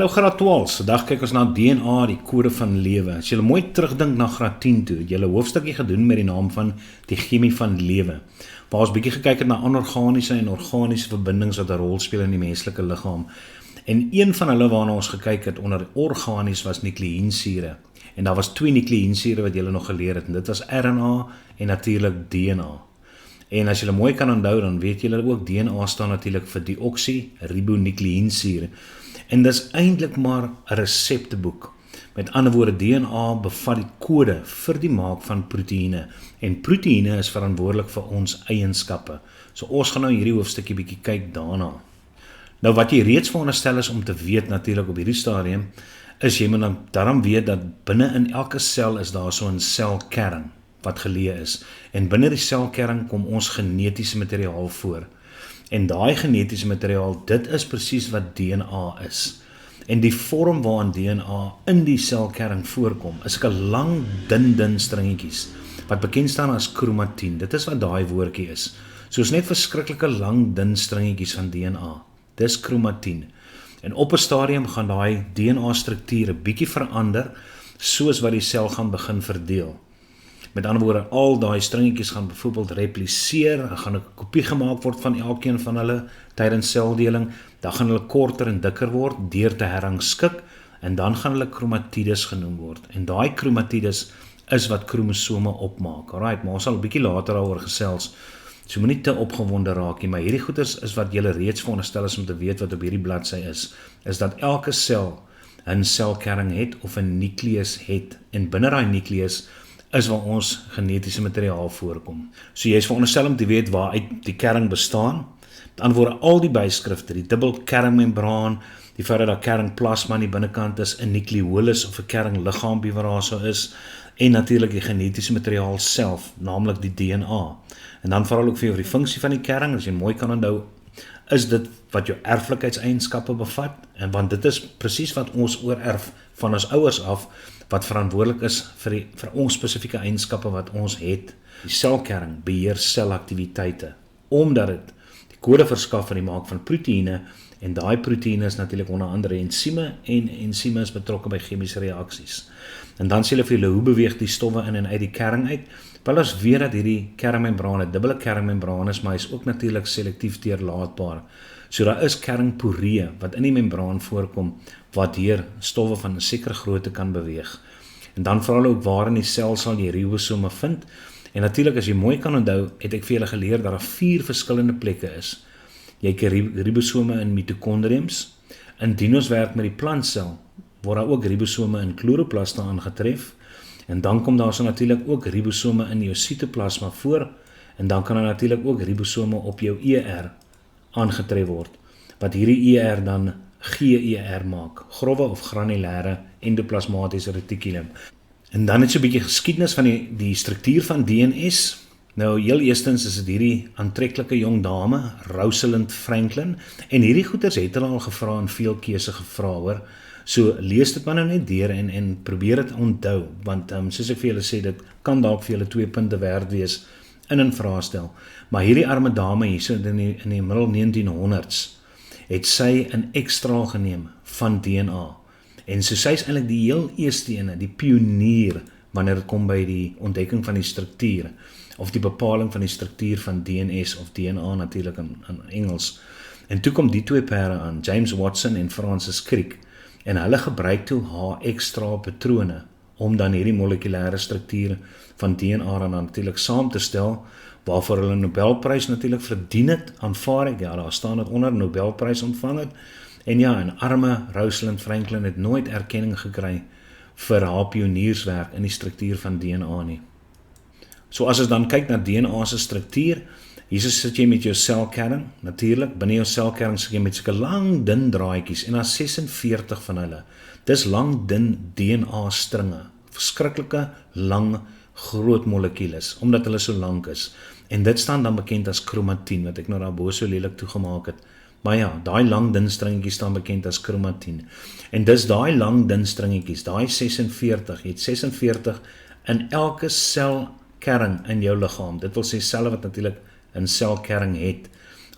Hallo graad 12, vandag kyk ons na DNA, die kode van lewe. As jy mooi terugdink na graad 10 toe, het jy 'n hoofstukkie gedoen met die naam van die chemie van lewe, waar ons bietjie gekyk het na anorganiese en organiese verbindings wat 'n rol speel in die menslike liggaam. En een van hulle waarna ons gekyk het onder organies was nukleïensure. En daar was 2 nukleïensure wat jy nog geleer het, en dit was RNA en natuurlik DNA. En as jy mooi kan onthou, dan weet jy ook DNA staan natuurlik vir deoksiribonukleïensure. En dis eintlik maar 'n resepteboek. Met ander woorde, DNA bevat die kode vir die maak van proteïene. En proteïene is verantwoordelik vir ons eienskappe. So ons gaan nou hierdie hoofstukkie bietjie kyk daarna. Nou wat jy reeds veronderstel is om te weet natuurlik op hierdie stadium, is jy moet dan daarom weet dat binne in elke sel is daar so 'n selkern wat geleë is. En binne die selkern kom ons genetiese materiaal voor. En daai genetiese materiaal, dit is presies wat DNA is. En die vorm waarin DNA in die selkern voorkom, is 'n lang, dun stringetjies, wat bekend staan as kromatien. Dit is wat daai woordjie is. Soos net verskriklike lang, dun stringetjies van DNA. Dis kromatien. En op 'n stadium gaan daai DNA-strukture bietjie verander, soos wat die sel gaan begin verdeel. Met ander woorde, al daai stringetjies gaan byvoorbeeld repliseer, dan gaan 'n kopie gemaak word van elkeen van hulle tydens seldeling, dan gaan hulle korter en dikker word deur te herrangskik, en dan gaan hulle kromatides genoem word. En daai kromatides is wat kromosome opmaak. Alright, maar ons sal 'n bietjie later daaroor gesels. So moenie te opgewonde raak nie, maar hierdie goeders is wat julle reeds veronderstel is om te weet wat op hierdie bladsy is dat elke sel 'n selkern het of 'n nukleus het, en binne daai nukleus is waar ons genetiese materiaal voorkom. So jy is veronderstel om te weet waaruit die kern bestaan. Met ander woorde, al die byskrifte, die dubbel kernmembraan, die feit dat daar kernplasma aan die binnekant is, 'n nukleolus of 'n kernliggaampie wat daar so is, en natuurlik die genetiese materiaal self, naamlik die DNA. En dan veral ook vir jou die funksie van die kern, as jy mooi kan onthou, is dit wat jou erflikheidseienskappe bevat, en want dit is presies wat ons oorerf van ons ouers af, wat verantwoordelik is vir ons spesifieke eienskappe wat ons het. Die selkern beheer selaktiwiteite, omdat dit die kode verskaf vir die maak van proteïene, en daai proteïene is natuurlik onder andere ensieme, en ensieme is betrokke by chemiese reaksies. En dan sê hulle vir julle, hoe beweeg die stowwe in en uit die kern uit? Wel, ons weet dat hierdie kernmembraan 'n dubbele kernmembraan is, maar hy is ook natuurlik selektief deurlaatbaar. So daar is kernporee wat in die membraan voorkom, wat hier stowwe van 'n sekere grootte kan beweeg. En dan veral ook waar in die sel sal jy ribosome vind. En natuurlik, as jy mooi kan onthou, het ek vir julle geleer dat daar 4 verskillende plekke is. Jy kry ribosome in mitokondriums. Indien ons werk met die plantsel, word daar ook ribosome in chloroplaste aangetref. En dan kom daar so natuurlik ook ribosome in jou sitoplasma voor, en dan kan daar natuurlik ook ribosome op jou ER aangetref word, wat hierdie ER dan GER maak, growwe of granulêre endoplasmatiese reticulum. En dan het so 'n bietjie geskiedenis van die struktuur van DNS. Nou, heel eerstens is dit hierdie aantreklike jong dame, Rosalind Franklin, en hierdie goeters het hulle al gevra en veel keuse gevra, hoor. So lees dit maar nou net deur en probeer dit onthou, want soos ek vir julle sê, dit kan dalk vir julle 2 punte werd wees in 'n vraestel. Maar hierdie arme dame hier so in die middel 1900s het sy 'n ekstraal geneem van DNA. En so sy is eintlik die heel eerste ene, die pionier, wanneer dit kom by die ontdekking van die struktuur, of die bepaling van die struktuur van DNS of DNA natuurlik in Engels. En toe kom die 2 pere aan, James Watson en Francis Crick, en hulle gebruik toe haar ekstra patrone om dan hierdie molekulêre struktuur van DNA dan natuurlik saam te stel, waarvoor hulle 'n Nobelprys natuurlik verdien het, aanvaar ek, ja, daar staan dit onder, Nobelprys ontvang het. En ja, en arme Rosalind Franklin het nooit erkenning gekry vir haar pionierswerk in die struktuur van DNA nie. So as ons dan kyk na DNA se struktuur, hier sit jy met jou selkern, natuurlik, binne jou selkern sit jy met sulke lang, dun draadjies, en daar 46 van hulle. Dis lang, dun DNA-stringe, verskriklike, lang, groot molekules, omdat hulle so lank is. En dit staan dan bekend as kromatien, wat ek nou daarbo so lelik toegemaak het. Maar ja, daai lang, dun stringetjies staan bekend as kromatien. En dis daai lang, dun stringetjies, daai 46, jy het 46 in elke selkern in jou liggaam. Dit wil sê selle wat natuurlik 'n selkern het.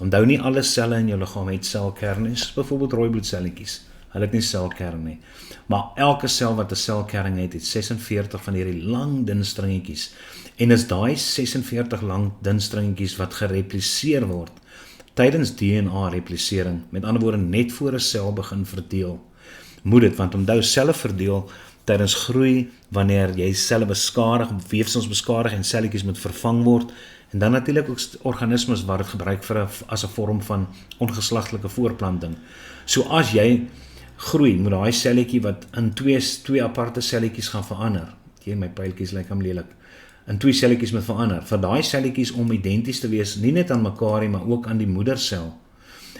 Onthou, nie alle selle in jou liggaam het selkern nie, byvoorbeeld rooi bloedselletjies. Hulle het nie selkern nie. Maar elke sel wat 'n selkern het 46 van hierdie lang dun stringetjies. En is daai 46 lang dun stringetjies wat gerepliseer word tydens DNA-replisering, met ander woorde net voor 'n sel begin verdeel. Moet dit, want onthou selle verdeel tydens groei wanneer jy selle beskadig, weefsels beskadig en selletjies moet vervang word. En dan natuurlik ook organismes wat dit gebruik as 'n vorm van ongeslagtelike voortplanting. So as jy groei, moet daai selletjie wat in twee aparte selletjies gaan verander. My pyltjies lyk lelik. In 2 selletjies moet verander. Vir daai selletjies om identies te wees, nie net aan mekaar nie, maar ook aan die moedersel,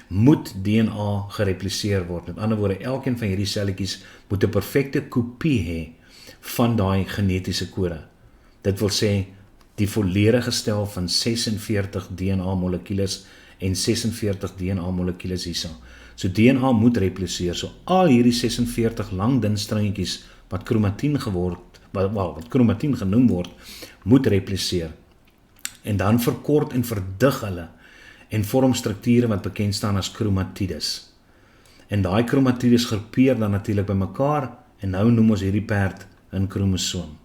moet DNA gerepliseer word. Met ander woorde, elkeen van hierdie selletjies moet 'n perfekte kopie hê van daai genetiese kode. Dit wil sê die volledige stel van 46 DNA molekules en 46 DNA molekules hierso. So DNA moet repliseer. So al hierdie 46 lang dun stringetjies wat kromatien wat kromatien genoem word, moet repliseer. En dan verkort en verdig hulle en vorm strukture wat bekend staan as kromatides. En daai kromatides groepeer dan natuurlik by mekaar en nou noem ons hierdie perd 'n kromosoom.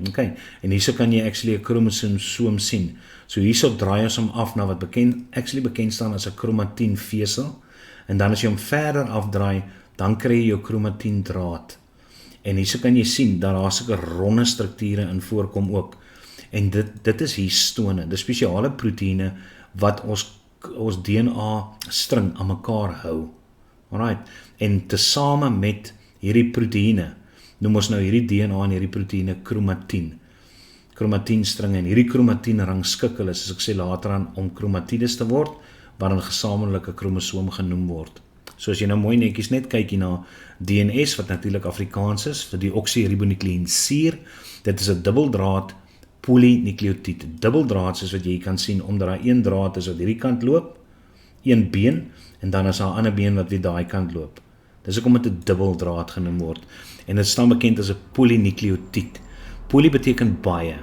Okay, en hierso kan jy actually 'n kromosoom sien. So hierso draai ons hom af na wat bekend staan as 'n kromatienvesel. En dan as jy hom verder afdraai, dan kry jy jou kromatiendraad. En hierso kan jy sien dat daar sulke ronde strukture in voorkom ook. En dit is histone, dis spesiale proteïene wat ons DNA string aan mekaar hou. Alright, en tesame met hierdie proteïene noem ons nou hierdie DNA en hierdie proteïene kromatien. Kromatienstringe, en hierdie kromatien rangskik hulle, soos ek sê later aan, om kromatides te word, wat 'n gesamentlike kromosoom genoem word. So as jy nou mooi netjies net kyk hier na DNS, wat natuurlik Afrikaans is, vir die oksyribonukleïnsuur, dit is 'n dubbeldraad polynukleotied. Dubbeldraad soos wat jy kan sien, omdat daar een draad is wat hierdie kant loop, een been, en dan is daar 'n ander been wat weer daai kant loop. Dis hoekom dit 'n dubbeldraad genoem word. En dit staan bekend as 'n polynukleotied. Poly beteken baie.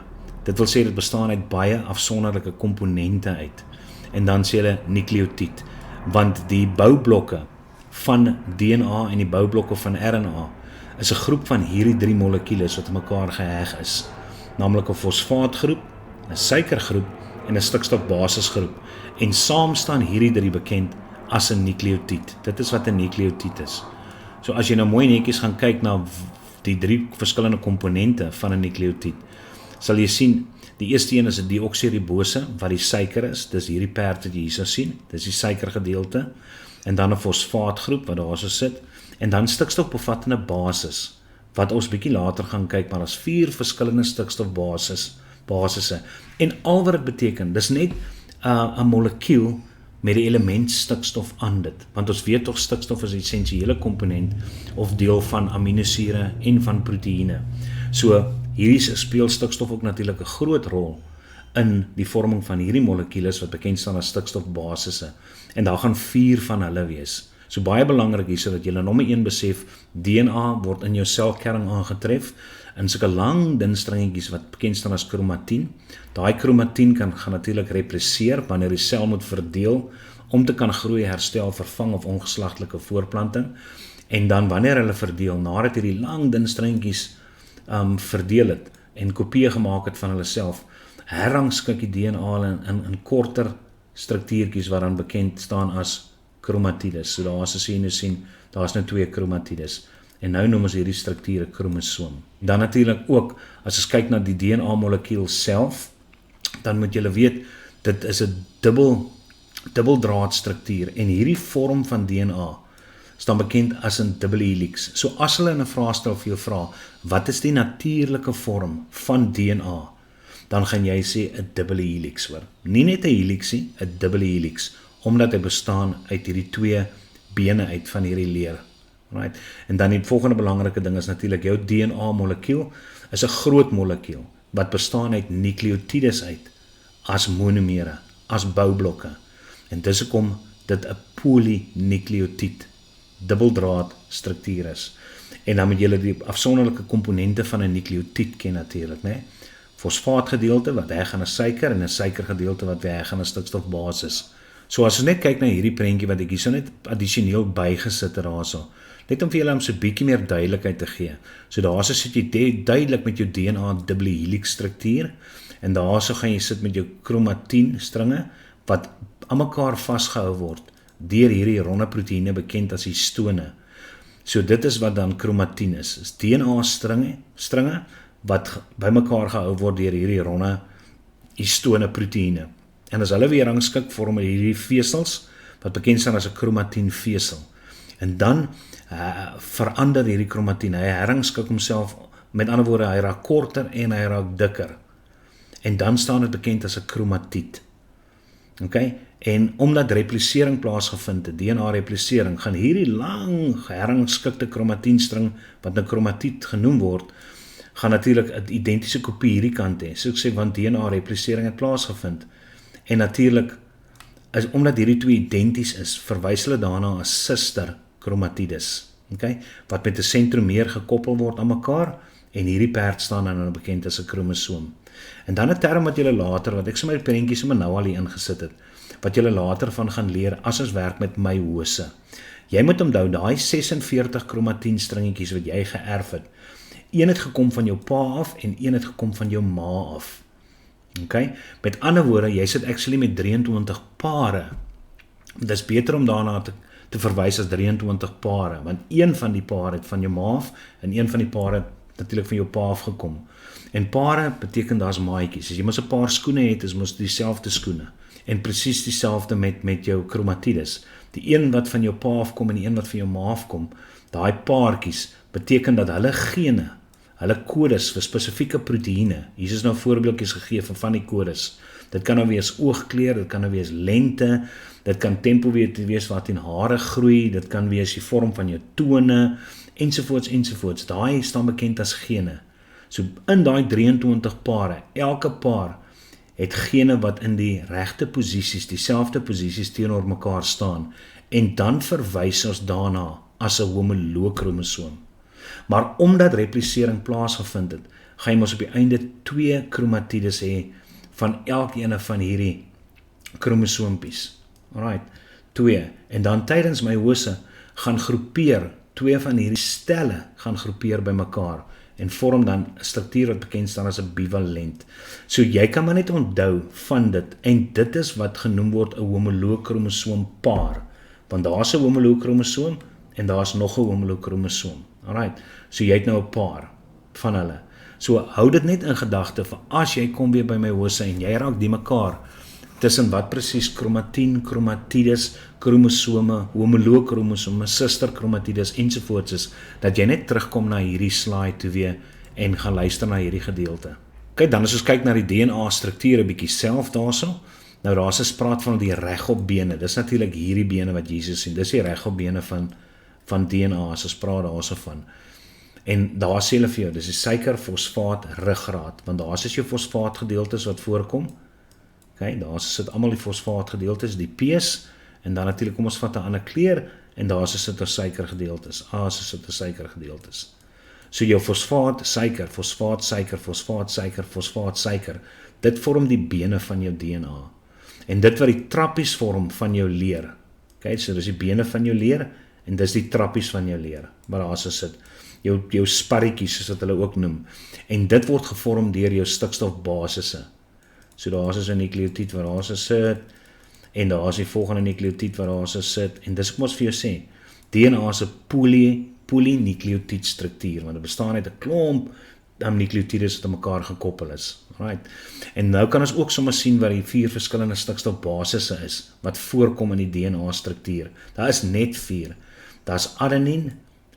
Dit wil sê dit bestaan uit baie afsonderlike komponente uit. En dan sê hulle nukleotied, want die boublokke van DNA en die boublokke van RNA is 'n groep van hierdie 3 molekules wat aan mekaar geheg is, naamlik 'n fosfaatgroep, 'n suikergroep en 'n stikstofbasisgroep. En saam staan hierdie 3 bekend as 'n nukleotied. Dit is wat 'n nukleotied is. So as jy nou mooi netjies gaan kyk na die 3 verskillende komponente van 'n nukleotied, sal jy sien, die eerste een is 'n deoksiribose, wat die suiker is, dis hierdie perd wat jy hier sien, dis die suikergedeelte, en dan 'n fosfaatgroep wat daar so sit, en dan stikstofbevattende basis, wat ons bietjie later gaan kyk, maar as 4 verskillende stikstofbasisse, en al wat dit beteken, dis net 'n molekuul met die element stikstof aan dit, want ons weet tog stikstof is 'n essensiële komponent of deel van aminosure en van proteïene. So hierdie speel stikstof ook natuurlik 'n groot rol in die vorming van hierdie molekules wat bekend staan as stikstofbasisse, en daar gaan 4 van hulle wees. So baie belangrik hier sodat jy nommer 1 besef, DNA word in jou selkern aangetref in sulke lang dun stringetjies wat bekend staan as kromatien. Daai kromatien gaan natuurlik repliseer wanneer die sel moet verdeel om te kan groei, herstel, vervang of ongeslagtelike voortplanting. En dan wanneer hulle verdeel, nadat hierdie lang dun stringetjies verdeel het en kopieë gemaak het van hulle self, herrangskik die DNA in korter struktuurtjies wat dan bekend staan as kromatides. So daar as jy nou sien, daar is nou 2 kromatides. En nou noem ons hierdie struktuur 'n kromosoom. Dan natuurlik ook, as ons kyk na die DNA-molekuul self, dan moet jy weet, dit is 'n dubbeldraadstruktuur, en hierdie vorm van DNA staan bekend as 'n dubbel helix. So as hulle in 'n vraestel vir jou vra, wat is die natuurlike vorm van DNA? Dan gaan jy sê 'n dubbel helix, hoor. Nie net 'n helix nie, 'n dubbel helix, omdat hy bestaan uit hierdie 2 bene uit van hierdie leer. Right? En dan die volgende belangrike ding is natuurlik, jou DNA-molekuul is 'n groot molekuul wat bestaan uit nukleotides uit, as monomere, as boublokke. En dis hoekom dit 'n polynukleotied, dubbeldraad struktuur is. En dan moet jy die afsonderlike komponente van 'n nukleotied ken natuurlik, né? Fosfaatgedeelte wat weg gaan 'n suiker, en 'n suikergedeelte wat weg gaan 'n stikstofbasis. So as ons net kyk na hierdie prentjie wat ek hierso net addisioneel bygesit het daarso, net om vir julle om so 'n bietjie meer duidelikheid te gee. So daarso sit jy duidelik met jou DNA dubbele helix struktuur, en daarso gaan jy sit met jou kromatien stringe, wat aan mekaar vasgehou word deur hierdie ronde proteïene bekend as histone. So dit is wat dan kromatien is DNA stringe wat bymekaar gehou word deur hierdie ronde histone proteïene. En as hulle weer rangskik, vorm hierdie vesels wat bekend staan as 'n kromatienvesel. En dan verander hierdie kromatien, hy herrangskik homself, met ander woorde, hy raak korter en hy raak dikker. En dan staan dit bekend as 'n kromatiet. Okay? En omdat replisering plaasgevind het, DNA-replisering, gaan hierdie lang herrangskikte kromatienstring, wat 'n kromatiet genoem word, gaan natuurlik 'n identiese kopie hierdie kant hê. So ek sê, want DNA-replisering het plaasgevind. En natuurlik, omdat hierdie twee identies is, verwys hulle daarna as suster kromatides. Okay? Wat met 'n sentromeer gekoppel word aan mekaar, en hierdie perd staan dan bekend as 'n kromosoom. En dan 'n term wat julle later, wat ek sommer die prentjies sommer nou al hier ingesit het, wat julle later van gaan leer as ons werk met meiose. Jy moet onthou, daai 46 kromatienstringetjies wat jy geërf het, een het gekom van jou pa af en een het gekom van jou ma af. Okay? Met ander woorde, jy sit actually met 23 pare. Dit is beter om daarna te verwys as 23 pare, want een van die pare het van jou ma af en een van die pare het natuurlik van jou pa af gekom. En pare beteken daar's maatjies. As jy mos 'n paar skoene het, is mos dieselfde skoene. En presies dieselfde met jou kromatides. Die een wat van jou pa afkom en die een wat van jou ma afkom, daai paartjies beteken dat hulle gene, hulle kodes vir spesifieke proteïene, hier is nou voorbeeldjies gegee van die kodes. Dit kan nou wees oogkleur, dit kan nou wees lengte, dit kan tempo wees wat in hare groei, dit kan wees die vorm van jou tone, ensovoorts. Daai staan bekend as gene. So in daai 23 pare, elke paar het gene wat in die regte posisies, dieselfde posisies teenoor mekaar staan, en dan verwys ons daarna as 'n homoloog kromosoom. Maar omdat replisering plaasgevind het, gaan jy mos op die einde 2 kromatides hê van elkeen van hierdie kromosoompies. Alright, 2. En dan tydens meiose gaan groepeer, 2 van hierdie stelle gaan groepeer by mekaar en vorm dan 'n struktuur wat bekend staan as 'n bivalent. So jy kan maar net onthou van dit, en dit is wat genoem word 'n homoloog kromosoom paar, want daar's 'n homoloog kromosoom en daar's nog 'n homoloog kromosoom. Alright, so jy het nou 'n paar van hulle. So hou dit net in gedagte vir as jy kom weer by meiose en jy raak die mekaar tussen wat presies kromatien, kromatides, kromosome, homoloog kromosome, suster kromatides ensovoorts is, dat jy net terugkom na hierdie slide toe weer en gaan luister na hierdie gedeelte. Kyk, dan as ons kyk na die DNA-struktuur 'n bietjie self daarso. Nou daar's 'n spraak van die regop bene. Dis natuurlik hierdie bene wat Jesus sien. Dis die regop bene van DNA as ons praat daarso van. En daar sê hulle vir jou, dis die suiker, fosfaat, ruggraat, want daar is jou fosfaatgedeeltes wat voorkom. Okay, daar sit almal die fosfaatgedeeltes, die P's, en dan natuurlik kom ons vat 'n ander kleur en daar sit ons suikergedeeltes. Sit ons suikergedeeltes. So jou fosfaat, suiker, fosfaat, suiker, fosfaat, suiker, fosfaat, suiker. Dit vorm die bene van jou DNA. En dit wat die trappies vorm van jou leer. Okay, so dis die bene van jou leer en dis die trappies van jou leer. Maar daar sit jou sparretjies, soos wat hulle ook noem. En dit word gevorm deur jou stikstofbasisse. So daar is 'n nukleotied waar daar sit, en daar is die volgende nukleotied waar daar sit, en dis kom ons vir jou sê, DNA is 'n polynukleotied struktuur, want dit bestaan uit 'n klomp nukleotides wat aan mekaar gekoppel is. Right. En nou kan ons ook sommer sien wat die 4 verskillende stikstofbasisse is, wat voorkom in die DNA struktuur. Daar is net 4. Daar's adenine,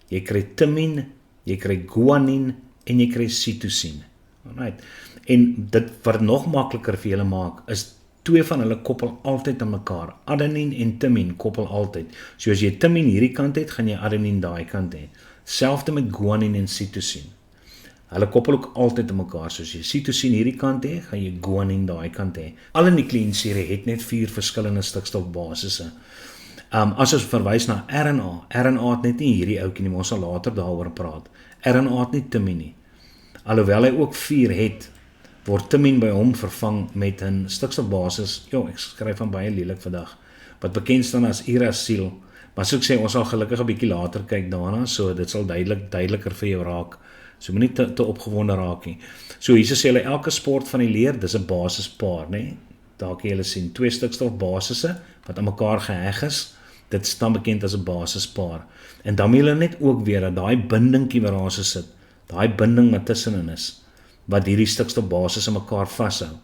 jy kry thymine, jy kry guanine en jy kry cytosine. Alright. En dit wat nog makliker vir julle maak, is 2 van hulle koppel altyd aan mekaar. Adenine en thymine koppel altyd. So as jy thymine hierdie kant het, gaan jy adenine daai kant hê. Selfde met guanine en cytosine. Hulle koppel ook altyd aan mekaar. So as jy cytosine hierdie kant hê, gaan jy guanine daai kant hê. Alle nukleïnsure het net 4 verskillende stikstofbasisse. As ons verwys na RNA het net nie hierdie ouetjie nie, ons sal later daaroor praat. RNA het nie thymine nie. Alhoewel hy ook 4 het, word thymine by hom vervang met 'n stikstofbasis, ek skryf van baie lelik vandag, wat bekend staan as uracil, Maar soos ek sê, ons sal gelukkig 'n bietjie later kyk daarna, so dit sal duideliker vir jou raak. So moenie te opgewonde raak nie. So hier sê hulle elke sport van die leer, dis 'n basispaar, né? Daar kan julle sien 2 stikstofbasisse wat aan mekaar geheg is. Dit staan bekend as 'n basispaar. En dan moet julle net ook weet dat daai bindingkie wat daar so sit, daai binding wat tussenin is, wat hierdie stikstofbasisse mekaar vashou.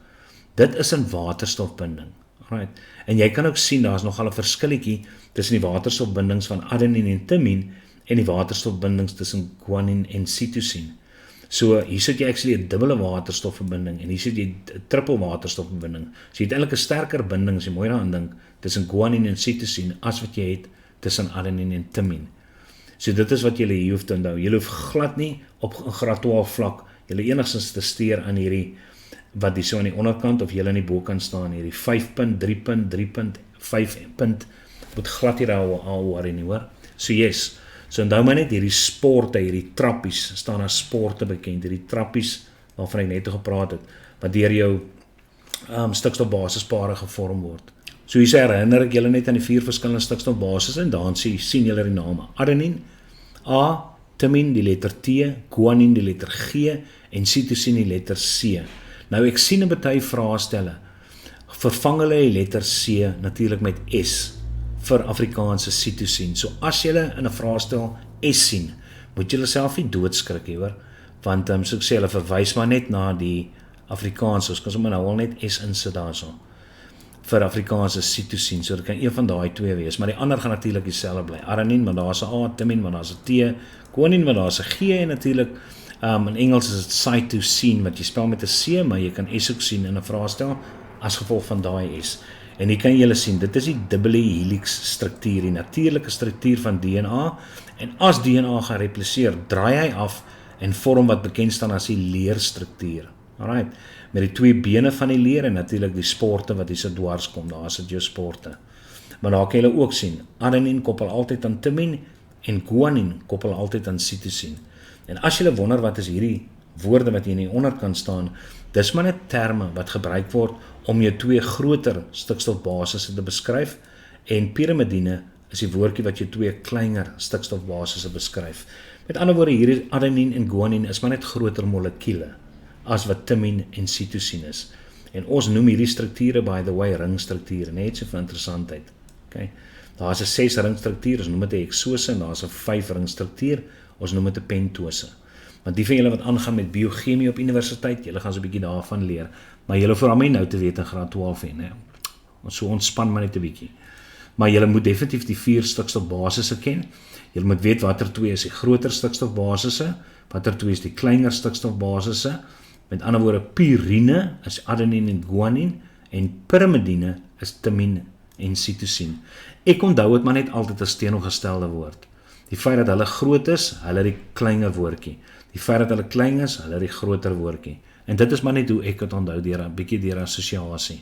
Dit is 'n waterstofbinding. Alright. En jy kan ook sien daar's nogal 'n verskilletjie tussen die waterstofbindings van adenine en thymine en die waterstofbindings tussen guanine en cytosine. So hier sit jy actually 'n dubbele waterstofverbinding en hier sit jy 'n triple waterstofverbinding. So jy het eintlik 'n sterker binding as jy mooi daaraan dink tussen guanine en cytosine as wat jy het tussen adenine en thymine. So dit is wat jy hier hoef te onthou. Jy hoef glad nie op 'n graad 12 vlak jy enigstens te steur aan hierdie wat die so aan die onderkant of jy in die bokant staan hierdie 5 punt, 3 punt, 3 punt, 5 punt moet glad hier al worry nie, hoor. So yes. So onthou maar net hierdie sporte, hierdie trappies staan as sporte bekend, hierdie trappies waarvan ek net gepraat het, wat deur jou stikstofbasispare gevorm word. So hier herinner ek julle net aan die 4 verskillende stikstofbasisse en dan sien julle die name. Adenine, A, thymine die letter T, guanine die letter G en cytosine die letter C. Nou ek sien 'n baie vraestelle. Vervang hulle die letter C natuurlik met S vir Afrikaanse cytosine. So as jy in 'n vraestel S sien, moet jy self nie doodskrik nie, hoor, want so ek sê hulle verwys maar net na die Afrikaans, ons kan sommer nou al net S insit daarso vir Afrikaanse cytosine. So dit kan een van daai twee wees, maar die ander gaan natuurlik dieselfde bly. Adenine, maar daar's 'n A, thymine, maar daar's 'n T, guanine, maar daar's 'n G en natuurlik in Engels is dit cytosine wat jy spel met 'n C, maar jy kan S ook sien in 'n vraestel as gevolg van daai S. En hier kan julle sien, dit is die dubbele helix struktuur, die natuurlike struktuur van DNA. En as DNA gaan repliseer, draai hy af en vorm wat bekend staan as die leerstruktuur. Alright, met die 2 bene van die leer en natuurlik die sporte wat hier so dwars kom, daar is dit jou sporte. Maar daar kan julle ook sien, adenine koppel altyd aan thymine en guanine koppel altyd aan cytosine. En as julle wonder wat is hierdie woorde wat hier in die onderkant staan, dis maar net terme wat gebruik word om jou 2 groter stikstofbasisse te beskryf en pirimidine is die woordjie wat jou 2 kleiner stikstofbasisse beskryf. Met ander woorde, hierdie adenine en guanine is maar net groter molekule as wat thymine en cytosine is. En ons noem hierdie strukture, by the way, ringstrukture, net so vir interessantheid. Okay? Daar is 'n 6 ringstruktuur, ons noem dit 'n hexose en daar is 'n 5 ringstruktuur, ons noem dit 'n pentose. Want die van julle wat aangaan met biochemie op universiteit, julle gaan so 'n bietjie daarvan leer, maar julle hoef hom nie nou te weet in graad 12 nie, né? Ons so ontspan maar net 'n bietjie. Maar julle moet definitief die 4 stikstofbasisse ken. Julle moet weet watter 2 is die groter stikstofbasisse, watter 2 is die kleiner stikstofbasisse. Met ander woorde, purine is adenine en guanine en pirimidine is thymine en cytosine. Ek onthou dit maar net altyd as teenoorgestelde woord. Die feit dat hulle groot is, hulle die kleiner woordjie. Die feit dat hulle klein is, hulle die groter woordjie. En dit is maar net hoe ek het onthou deur 'n bietjie deur assosiasie.